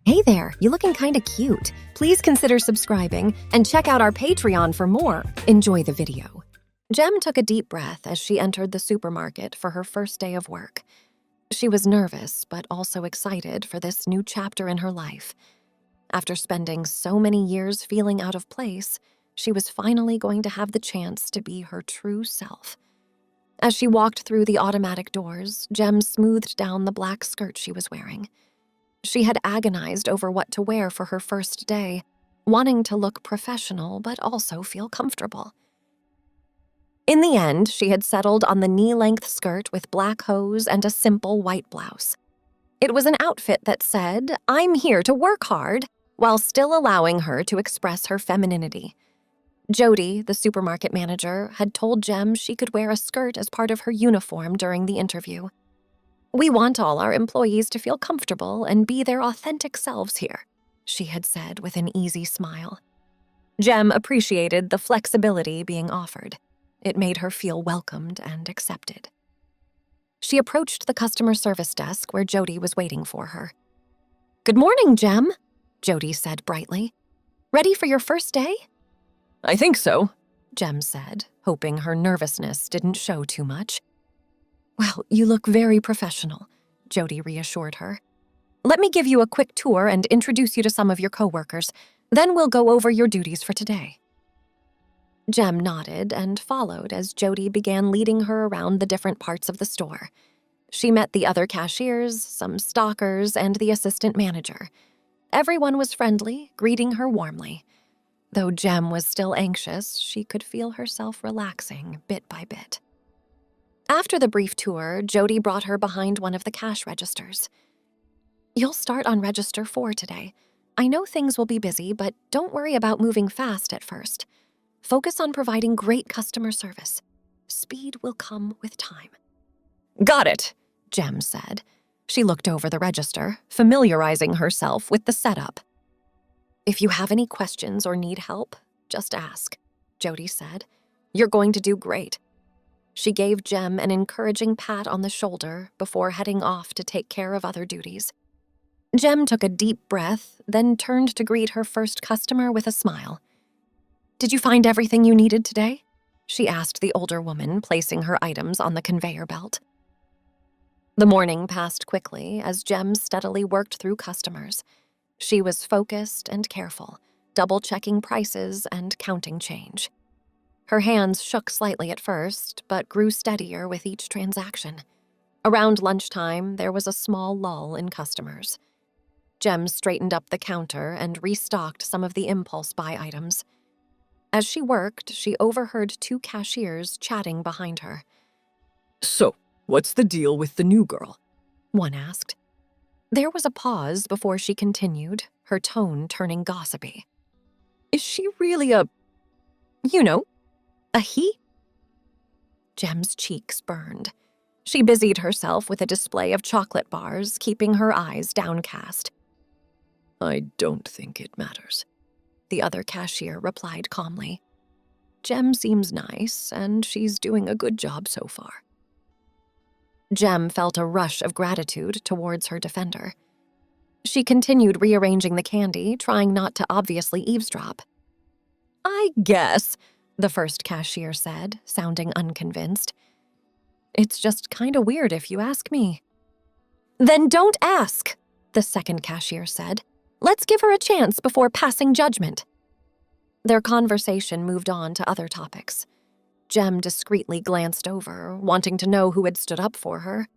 Hey there, you looking kinda cute. Please consider subscribing and check out our Patreon for more. Enjoy the video. Jem took a deep breath as she entered the supermarket for her first day of work. She was nervous, but also excited for this new chapter in her life. After spending so many years feeling out of place, she was finally going to have the chance to be her true self. As she walked through the automatic doors, Jem smoothed down the black skirt she was wearing. She had agonized over what to wear for her first day, wanting to look professional but also feel comfortable. In the end, she had settled on the knee-length skirt with black hose and a simple white blouse. It was an outfit that said, "I'm here to work hard," while still allowing her to express her femininity. Jody, the supermarket manager, had told Jem she could wear a skirt as part of her uniform during the interview. "We want all our employees to feel comfortable and be their authentic selves here," she had said with an easy smile. Jem appreciated the flexibility being offered. It made her feel welcomed and accepted. She approached the customer service desk where Jody was waiting for her. "Good morning, Jem," Jody said brightly. "Ready for your first day?" "I think so," Jem said, hoping her nervousness didn't show too much. "Well, you look very professional," Jody reassured her. "Let me give you a quick tour and introduce you to some of your coworkers. Then we'll go over your duties for today." Jem nodded and followed as Jody began leading her around the different parts of the store. She met the other cashiers, some stockers, and the assistant manager. Everyone was friendly, greeting her warmly. Though Jem was still anxious, she could feel herself relaxing bit by bit. After the brief tour, Jody brought her behind one of the cash registers. "You'll start on Register 4 today. I know things will be busy, but don't worry about moving fast at first. Focus on providing great customer service. Speed will come with time." "Got it," Jem said. She looked over the register, familiarizing herself with the setup. "If you have any questions or need help, just ask," Jody said. "You're going to do great." She gave Jem an encouraging pat on the shoulder before heading off to take care of other duties. Jem took a deep breath, then turned to greet her first customer with a smile. "Did you find everything you needed today?" she asked the older woman, placing her items on the conveyor belt. The morning passed quickly as Jem steadily worked through customers. She was focused and careful, double-checking prices and counting change. Her hands shook slightly at first, but grew steadier with each transaction. Around lunchtime, there was a small lull in customers. Jem straightened up the counter and restocked some of the impulse buy items. As she worked, she overheard two cashiers chatting behind her. "So, what's the deal with the new girl?" one asked. There was a pause before she continued, her tone turning gossipy. "Is she really a he?" Jem's cheeks burned. She busied herself with a display of chocolate bars, keeping her eyes downcast. "I don't think it matters," the other cashier replied calmly. "Jem seems nice, and she's doing a good job so far." Jem felt a rush of gratitude towards her defender. She continued rearranging the candy, trying not to obviously eavesdrop. "I guess," the first cashier said, sounding unconvinced. "It's just kinda weird if you ask me." "Then don't ask," the second cashier said. "Let's give her a chance before passing judgment." Their conversation moved on to other topics. Jem discreetly glanced over, wanting to know who had stood up for her.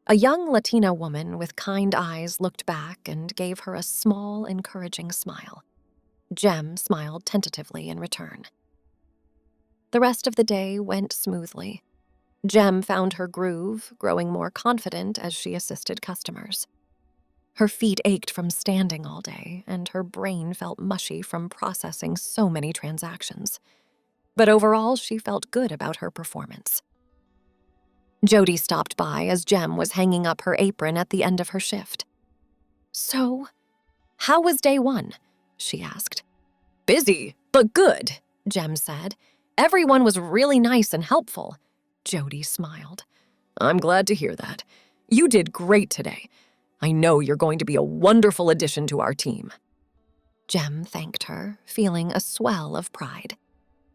A young Latina woman with kind eyes looked back and gave her a small, encouraging smile. Jem smiled tentatively in return. The rest of the day went smoothly. Jem found her groove, growing more confident as she assisted customers. Her feet ached from standing all day, and her brain felt mushy from processing so many transactions. But overall, she felt good about her performance. Jody stopped by as Jem was hanging up her apron at the end of her shift. "So, how was day 1?" she asked. "Busy, but good," Jem said. "Everyone was really nice and helpful." Jody smiled. "I'm glad to hear that. You did great today. I know you're going to be a wonderful addition to our team." Jem thanked her, feeling a swell of pride.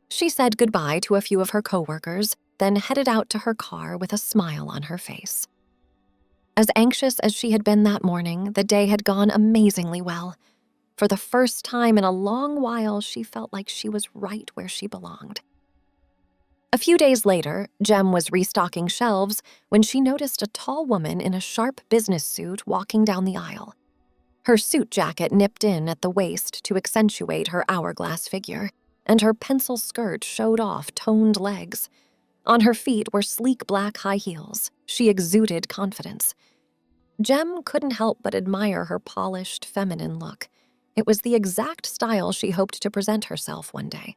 She said goodbye to a few of her coworkers, then headed out to her car with a smile on her face. As anxious as she had been that morning, the day had gone amazingly well. For the first time in a long while, she felt like she was right where she belonged. A few days later, Jem was restocking shelves when she noticed a tall woman in a sharp business suit walking down the aisle. Her suit jacket nipped in at the waist to accentuate her hourglass figure, and her pencil skirt showed off toned legs. On her feet were sleek black high heels. She exuded confidence. Jem couldn't help but admire her polished, feminine look. It was the exact style she hoped to present herself one day.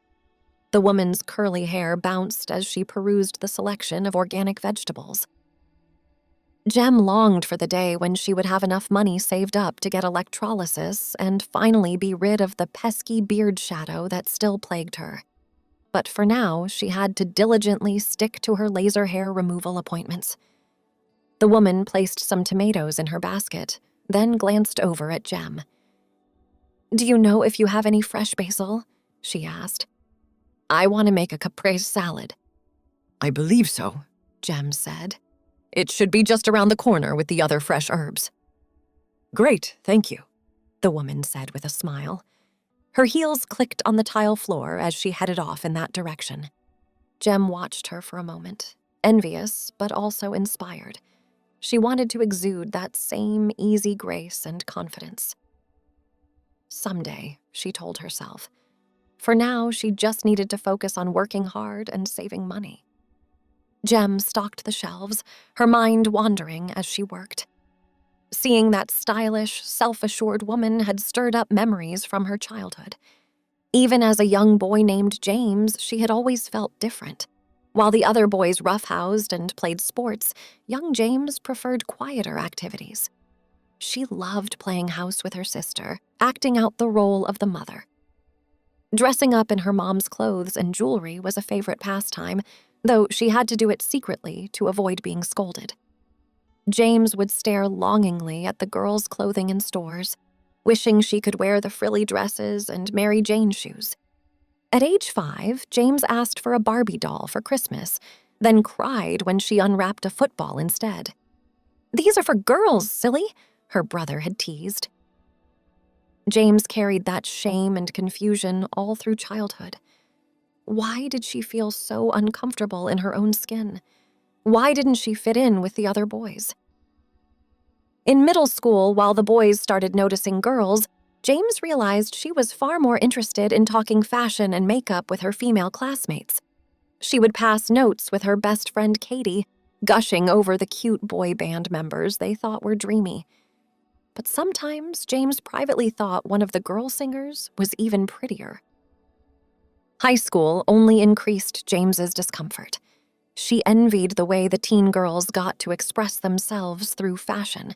The woman's curly hair bounced as she perused the selection of organic vegetables. Jem longed for the day when she would have enough money saved up to get electrolysis and finally be rid of the pesky beard shadow that still plagued her. But for now, she had to diligently stick to her laser hair removal appointments. The woman placed some tomatoes in her basket, then glanced over at Jem. "Do you know if you have any fresh basil?" she asked. "I want to make a caprese salad." "I believe so," Jem said. "It should be just around the corner with the other fresh herbs." "Great, thank you," the woman said with a smile. Her heels clicked on the tile floor as she headed off in that direction. Jem watched her for a moment, envious but also inspired. She wanted to exude that same easy grace and confidence. Someday, she told herself. For now, she just needed to focus on working hard and saving money. Jem stocked the shelves, her mind wandering as she worked. Seeing that stylish, self-assured woman had stirred up memories from her childhood. Even as a young boy named James, she had always felt different. While the other boys roughhoused and played sports, young James preferred quieter activities. She loved playing house with her sister, acting out the role of the mother. Dressing up in her mom's clothes and jewelry was a favorite pastime, though she had to do it secretly to avoid being scolded. James would stare longingly at the girls' clothing in stores, wishing she could wear the frilly dresses and Mary Jane shoes. At age 5, James asked for a Barbie doll for Christmas, then cried when she unwrapped a football instead. "These are for girls, silly," her brother had teased. James carried that shame and confusion all through childhood. Why did she feel so uncomfortable in her own skin? Why didn't she fit in with the other boys? In middle school, while the boys started noticing girls, James realized she was far more interested in talking fashion and makeup with her female classmates. She would pass notes with her best friend Katie, gushing over the cute boy band members they thought were dreamy. But sometimes James privately thought one of the girl singers was even prettier. High school only increased James's discomfort. She envied the way the teen girls got to express themselves through fashion.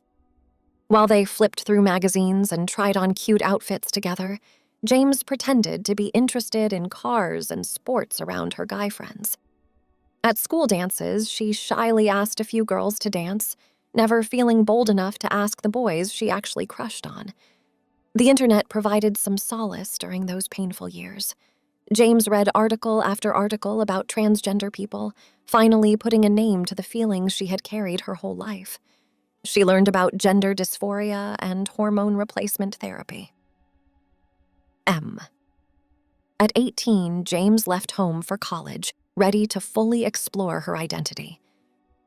While they flipped through magazines and tried on cute outfits together, James pretended to be interested in cars and sports around her guy friends. At school dances, she shyly asked a few girls to dance, never feeling bold enough to ask the boys she actually crushed on. The internet provided some solace during those painful years. James read article after article about transgender people, finally putting a name to the feelings she had carried her whole life. She learned about gender dysphoria and hormone replacement therapy. M. At 18, James left home for college, ready to fully explore her identity.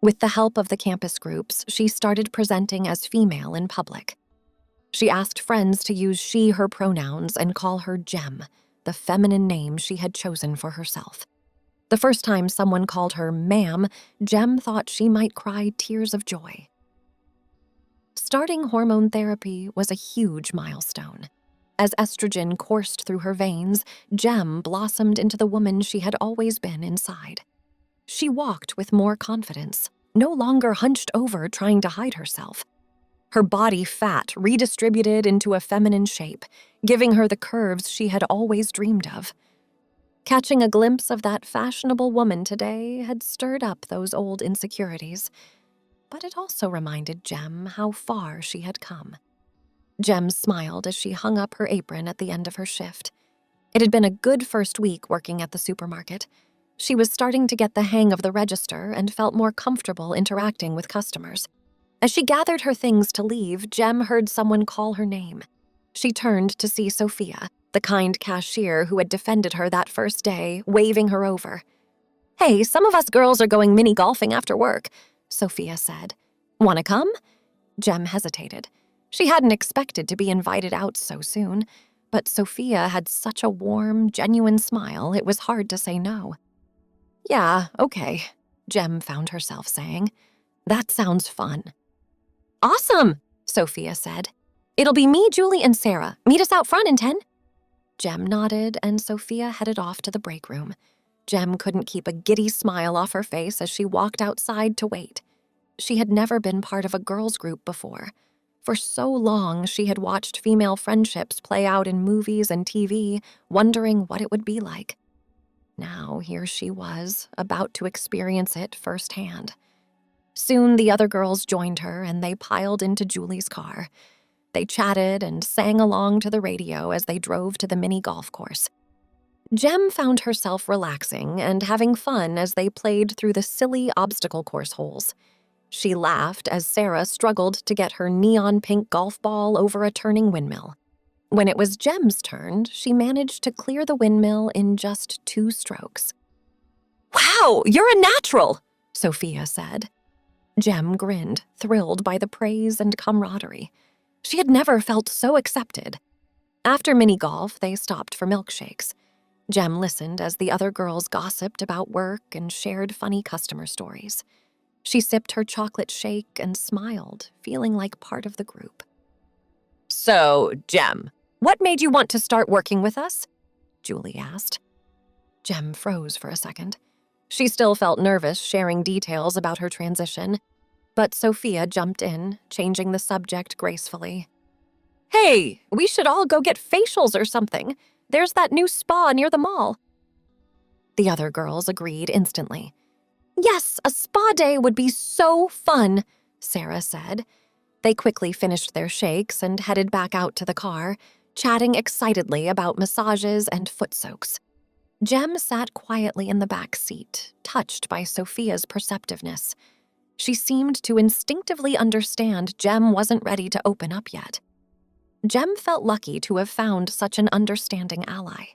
With the help of the campus groups, she started presenting as female in public. She asked friends to use she/her pronouns and call her Jem, the feminine name she had chosen for herself. The first time someone called her ma'am, Jem thought she might cry tears of joy. Starting hormone therapy was a huge milestone. As estrogen coursed through her veins, Jem blossomed into the woman she had always been inside. She walked with more confidence, no longer hunched over trying to hide herself. Her body fat redistributed into a feminine shape, giving her the curves she had always dreamed of. Catching a glimpse of that fashionable woman today had stirred up those old insecurities. but it also reminded Jem how far she had come. Jem smiled as she hung up her apron at the end of her shift. It had been a good first week working at the supermarket. She was starting to get the hang of the register and felt more comfortable interacting with customers. As she gathered her things to leave, Jem heard someone call her name. She turned to see Sophia, the kind cashier who had defended her that first day, waving her over. "Hey, some of us girls are going mini golfing after work," Sophia said. "Wanna come?" Jem hesitated. She hadn't expected to be invited out so soon, but Sophia had such a warm, genuine smile it was hard to say no. "Yeah, okay," Jem found herself saying. "That sounds fun." "Awesome," Sophia said. "It'll be me, Julie, and Sarah. Meet us out front in 10." Jem nodded, and Sophia headed off to the break room. Jem couldn't keep a giddy smile off her face as she walked outside to wait. She had never been part of a girls' group before. For so long, she had watched female friendships play out in movies and TV, wondering what it would be like. Now, here she was, about to experience it firsthand. Soon, the other girls joined her, and they piled into Julie's car. They chatted and sang along to the radio as they drove to the mini golf course. Jem found herself relaxing and having fun as they played through the silly obstacle course holes. She laughed as Sarah struggled to get her neon pink golf ball over a turning windmill. When it was Jem's turn, she managed to clear the windmill in just 2 strokes. "Wow, you're a natural," Sophia said. Jem grinned, thrilled by the praise and camaraderie. She had never felt so accepted. After mini golf, they stopped for milkshakes. Jem listened as the other girls gossiped about work and shared funny customer stories. She sipped her chocolate shake and smiled, feeling like part of the group. "So, Jem, what made you want to start working with us?" Julie asked. Jem froze for a second. She still felt nervous sharing details about her transition, but Sophia jumped in, changing the subject gracefully. "Hey, we should all go get facials or something. There's that new spa near the mall." The other girls agreed instantly. "Yes, a spa day would be so fun," Sarah said. They quickly finished their shakes and headed back out to the car, chatting excitedly about massages and foot soaks. Jem sat quietly in the back seat, touched by Sophia's perceptiveness. She seemed to instinctively understand Jem wasn't ready to open up yet. Jem felt lucky to have found such an understanding ally.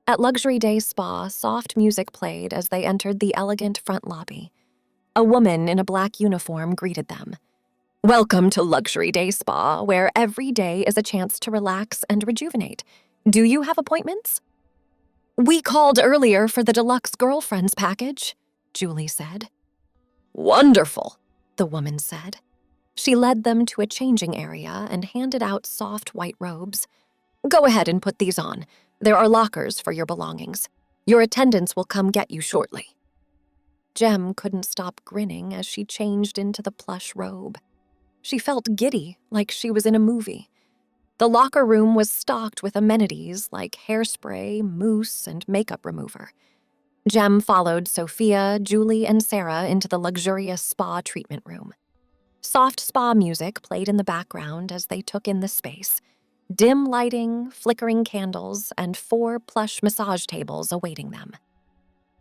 At Luxury Day Spa, soft music played as they entered the elegant front lobby. A woman in a black uniform greeted them. "Welcome to Luxury Day Spa, where every day is a chance to relax and rejuvenate. Do you have appointments?" "We called earlier for the deluxe girlfriends package," Julie said. "Wonderful," the woman said. She led them to a changing area and handed out soft white robes. "Go ahead and put these on. There are lockers for your belongings. Your attendants will come get you shortly." Jem couldn't stop grinning as she changed into the plush robe. She felt giddy, like she was in a movie. The locker room was stocked with amenities like hairspray, mousse, and makeup remover. Jem followed Sophia, Julie, and Sarah into the luxurious spa treatment room. Soft spa music played in the background as they took in the space. Dim lighting, flickering candles, and 4 plush massage tables awaiting them.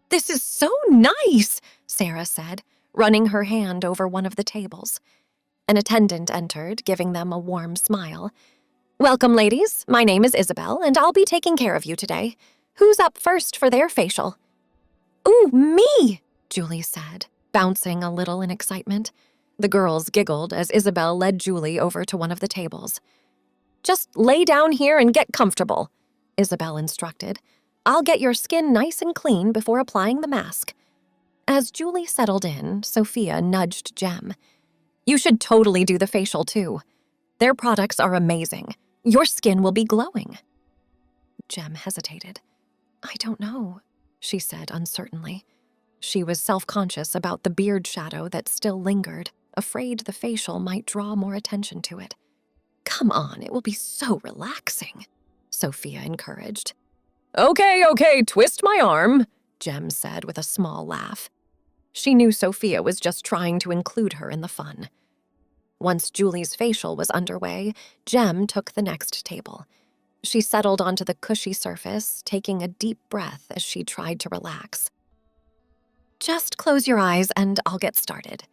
"This is so nice," Sarah said, running her hand over one of the tables. An attendant entered, giving them a warm smile. "Welcome, ladies. My name is Isabel, and I'll be taking care of you today. Who's up first for their facial?" "Ooh, me," Julie said, bouncing a little in excitement. The girls giggled as Isabel led Julie over to one of the tables. "Just lay down here and get comfortable," Isabel instructed. "I'll get your skin nice and clean before applying the mask." As Julie settled in, Sophia nudged Jem. "You should totally do the facial, too. Their products are amazing. Your skin will be glowing." Jem hesitated. "I don't know," she said uncertainly. She was self-conscious about the beard shadow that still lingered, afraid the facial might draw more attention to it. "Come on, it will be so relaxing," Sophia encouraged. Okay, twist my arm," Jem said with a small laugh. She knew Sophia was just trying to include her in the fun. Once Julie's facial was underway, Jem took the next table. She settled onto the cushy surface, taking a deep breath as she tried to relax. "Just close your eyes and I'll get started,"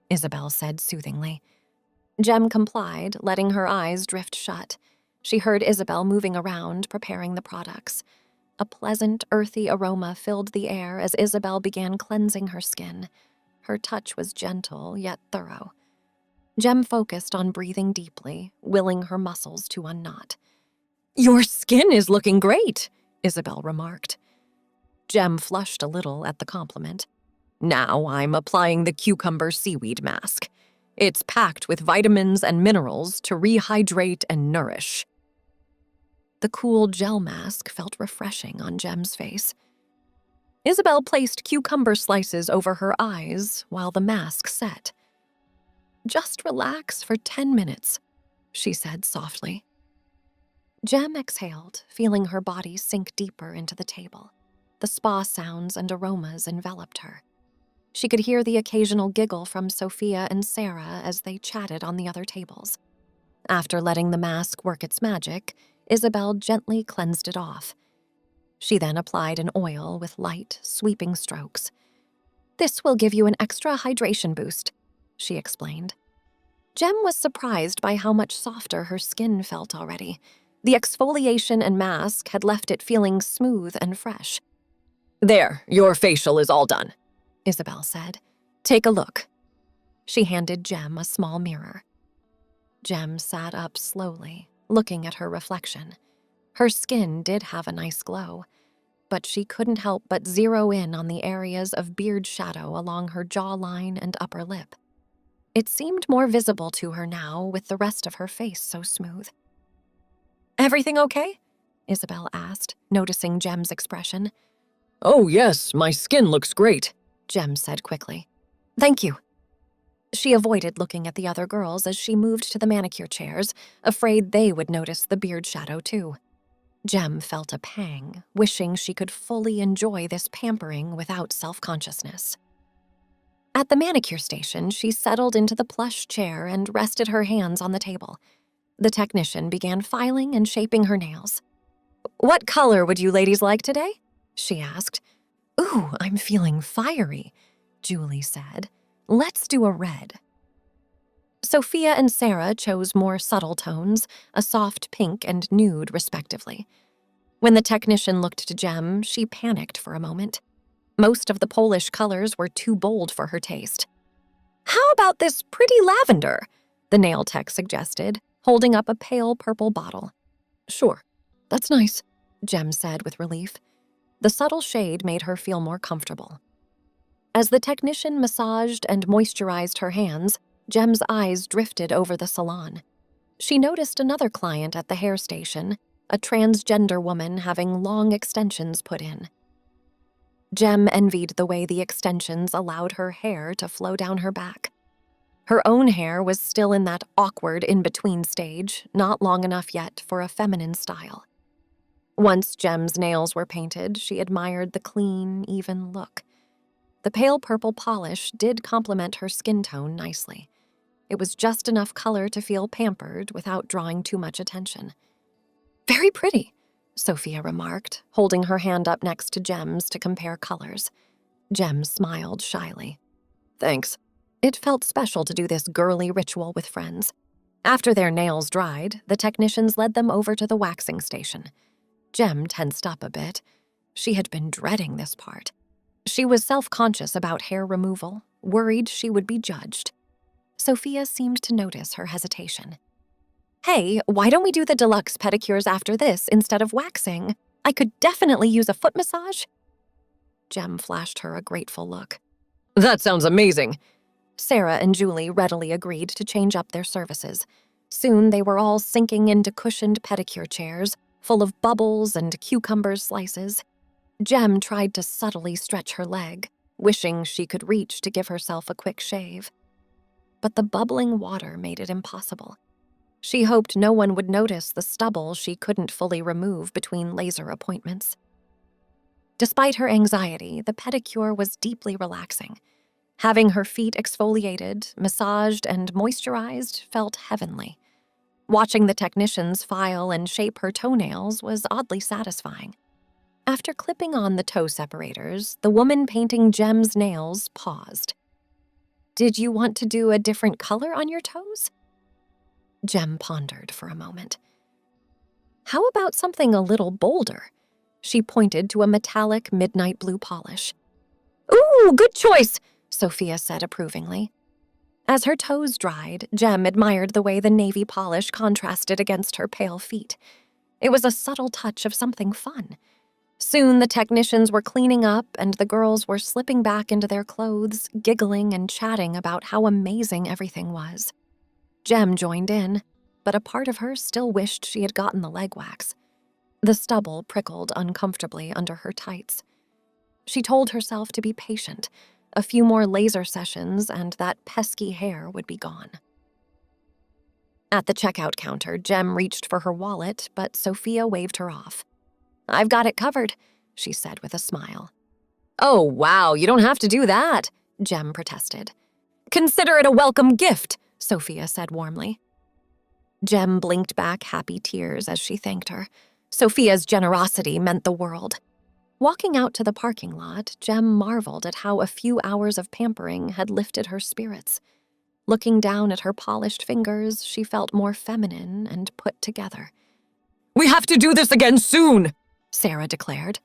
Isabel said soothingly. Jem complied, letting her eyes drift shut. She heard Isabel moving around, preparing the products. A pleasant, earthy aroma filled the air as Isabel began cleansing her skin. Her touch was gentle, yet thorough. Jem focused on breathing deeply, willing her muscles to unknot. "Your skin is looking great," Isabel remarked. Jem flushed a little at the compliment. "Now I'm applying the cucumber seaweed mask. It's packed with vitamins and minerals to rehydrate and nourish." The cool gel mask felt refreshing on Jem's face. Isabel placed cucumber slices over her eyes while the mask set. "Just relax for 10 minutes, she said softly. Jem exhaled, feeling her body sink deeper into the table. The spa sounds and aromas enveloped her. She could hear the occasional giggle from Sophia and Sarah as they chatted on the other tables. After letting the mask work its magic, Isabel gently cleansed it off. She then applied an oil with light, sweeping strokes. "This will give you an extra hydration boost," she explained. Jem was surprised by how much softer her skin felt already. The exfoliation and mask had left it feeling smooth and fresh. "There, your facial is all done," Isabel said. "Take a look." She handed Jem a small mirror. Jem sat up slowly, looking at her reflection. Her skin did have a nice glow, but she couldn't help but zero in on the areas of beard shadow along her jawline and upper lip. It seemed more visible to her now with the rest of her face so smooth. "Everything okay?" Isabel asked, noticing Jem's expression. "Oh yes, my skin looks great," Jem said quickly. "Thank you." She avoided looking at the other girls as she moved to the manicure chairs, afraid they would notice the beard shadow too. Jem felt a pang, wishing she could fully enjoy this pampering without self-consciousness. At the manicure station, she settled into the plush chair and rested her hands on the table. The technician began filing and shaping her nails. "What color would you ladies like today?" she asked. "Ooh, I'm feeling fiery," Julie said. "Let's do a red." Sophia and Sarah chose more subtle tones, a soft pink and nude respectively. When the technician looked to Jem, she panicked for a moment. Most of the Polish colors were too bold for her taste. "How about this pretty lavender?" the nail tech suggested, holding up a pale purple bottle. "Sure, that's nice," Jem said with relief. The subtle shade made her feel more comfortable. As the technician massaged and moisturized her hands, Jem's eyes drifted over the salon. She noticed another client at the hair station, a transgender woman having long extensions put in. Jem envied the way the extensions allowed her hair to flow down her back. Her own hair was still in that awkward in-between stage, not long enough yet for a feminine style. Once Jem's nails were painted, she admired the clean, even look. The pale purple polish did complement her skin tone nicely. It was just enough color to feel pampered without drawing too much attention. "Very pretty," Sophia remarked, holding her hand up next to Jem's to compare colors. Jem smiled shyly. "Thanks." It felt special to do this girly ritual with friends. After their nails dried, the technicians led them over to the waxing station. Jem tensed up a bit. She had been dreading this part. She was self-conscious about hair removal, worried she would be judged. Sophia seemed to notice her hesitation. "Hey, why don't we do the deluxe pedicures after this instead of waxing? I could definitely use a foot massage." Jem flashed her a grateful look. "That sounds amazing." Sarah and Julie readily agreed to change up their services. Soon they were all sinking into cushioned pedicure chairs, full of bubbles and cucumber slices. Jem tried to subtly stretch her leg, wishing she could reach to give herself a quick shave. But the bubbling water made it impossible. She hoped no one would notice the stubble she couldn't fully remove between laser appointments. Despite her anxiety, the pedicure was deeply relaxing. Having her feet exfoliated, massaged, and moisturized felt heavenly. Watching the technicians file and shape her toenails was oddly satisfying. After clipping on the toe separators, the woman painting Jem's nails paused. "Did you want to do a different color on your toes?" Jem pondered for a moment. "How about something a little bolder?" She pointed to a metallic midnight blue polish. "Ooh, good choice," Sophia said approvingly. As her toes dried, Jem admired the way the navy polish contrasted against her pale feet. It was a subtle touch of something fun. Soon the technicians were cleaning up and the girls were slipping back into their clothes, giggling and chatting about how amazing everything was. Jem joined in, but a part of her still wished she had gotten the leg wax. The stubble prickled uncomfortably under her tights. She told herself to be patient. A few more laser sessions and that pesky hair would be gone. At the checkout counter, Jem reached for her wallet, but Sophia waved her off. "I've got it covered," she said with a smile. "Oh, wow, you don't have to do that," Jem protested. "Consider it a welcome gift," Sophia said warmly. Jem blinked back happy tears as she thanked her. Sophia's generosity meant the world. Walking out to the parking lot, Jem marveled at how a few hours of pampering had lifted her spirits. Looking down at her polished fingers, she felt more feminine and put together. "We have to do this again soon," Sarah declared.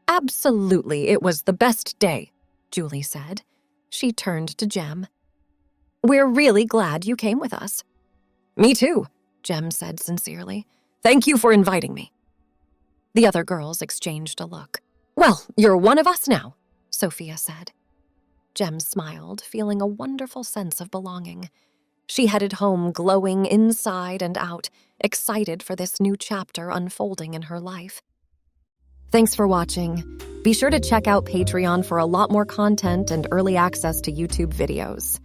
"Absolutely, it was the best day," Julie said. She turned to Jem. "We're really glad you came with us." "Me too," Jem said sincerely. "Thank you for inviting me." The other girls exchanged a look. "Well, you're one of us now," Sophia said. Jem smiled, feeling a wonderful sense of belonging. She headed home glowing inside and out, excited for this new chapter unfolding in her life. Thanks for watching. Be sure to check out Patreon for a lot more content and early access to YouTube videos.